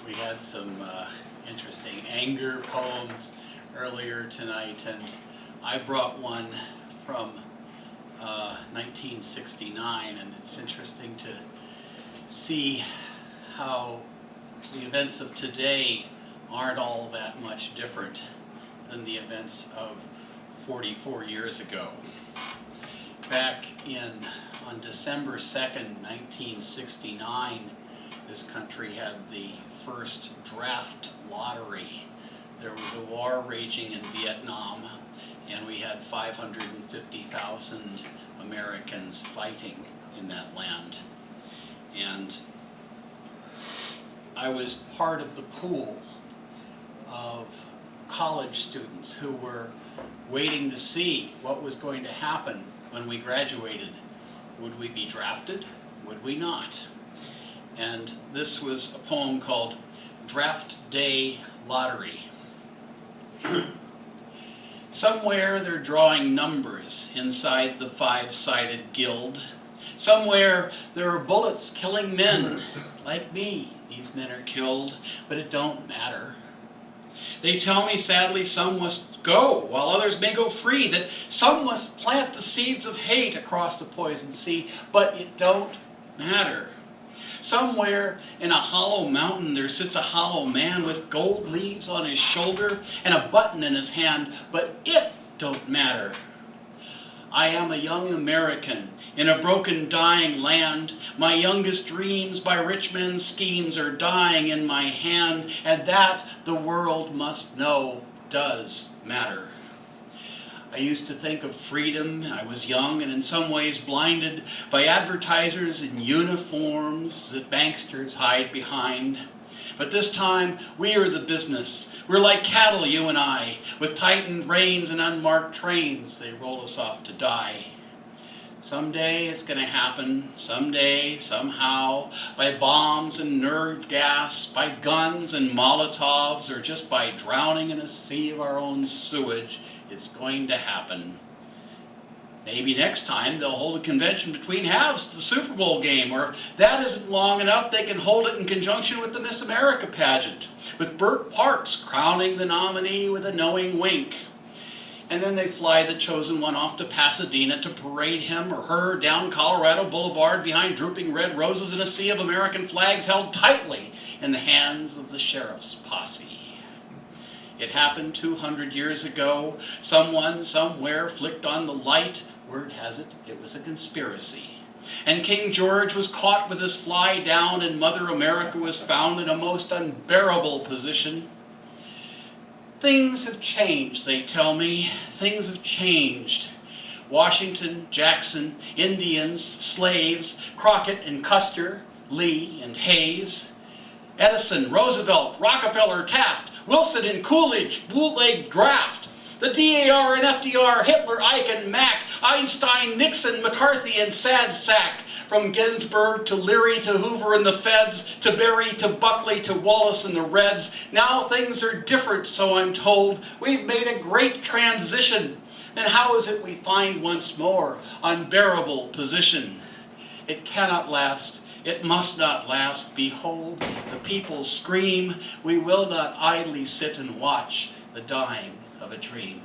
We had some interesting anger poems earlier tonight, and I brought one from 1969, and it's interesting to see how the events of today aren't all that much different than the events of 44 years ago. Back on December 2nd, 1969, this country had the first draft lottery. There was a war raging in Viet Nam, and we had 550,000 Americans fighting in that land. And I was part of the pool of college students who were waiting to see what was going to happen when we graduated. Would we be drafted? Would we not? And this was a poem called Draft Day Lottery. Somewhere they're drawing numbers inside the five-sided guild. Somewhere there are bullets killing men. Like me, these men are killed, but it don't matter. They tell me sadly some must go, while others may go free, that some must plant the seeds of hate across the poison sea, but it don't matter. Somewhere in a hollow mountain there sits a hollow man with gold leaves on his shoulder and a button in his hand, but it don't matter. I am a young American in a broken, dying land. My youngest dreams by rich men's schemes are dying in my hand, and that the world must know does matter. I used to think of freedom. I was young and in some ways blinded by advertisers in uniforms that banksters hide behind. But this time, we are the business. We're like cattle, you and I, with tightened reins and unmarked trains. They roll us off to die. Someday it's going to happen, someday, somehow, by bombs and nerve gas, by guns and Molotovs, or just by drowning in a sea of our own sewage. It's going to happen. Maybe next time they'll hold a convention between halves at the Super Bowl game, or if that isn't long enough, they can hold it in conjunction with the Miss America pageant, with Bert Parks crowning the nominee with a knowing wink. And then they fly the chosen one off to Pasadena to parade him or her down Colorado Boulevard behind drooping red roses in a sea of American flags held tightly in the hands of the sheriff's posse. It happened 200 years ago. Someone, somewhere, flicked on the light. Word has it, it was a conspiracy. And King George was caught with his fly down, and Mother America was found in a most unbearable position. Things have changed, they tell me. Things have changed. Washington, Jackson, Indians, slaves, Crockett and Custer, Lee and Hayes, Edison, Roosevelt, Rockefeller, Taft, Wilson and Coolidge, bootleg draft, the DAR and FDR, Hitler, Ike and Mack, Einstein, Nixon, McCarthy and Sad Sack, from Ginsburg to Leary to Hoover and the Feds, to Berry to Buckley to Wallace and the Reds. Now things are different, so I'm told. We've made a great transition. Then how is it we find once more unbearable position? It cannot last. It must not last. Behold, the people scream. We will not idly sit and watch the dying of a dream.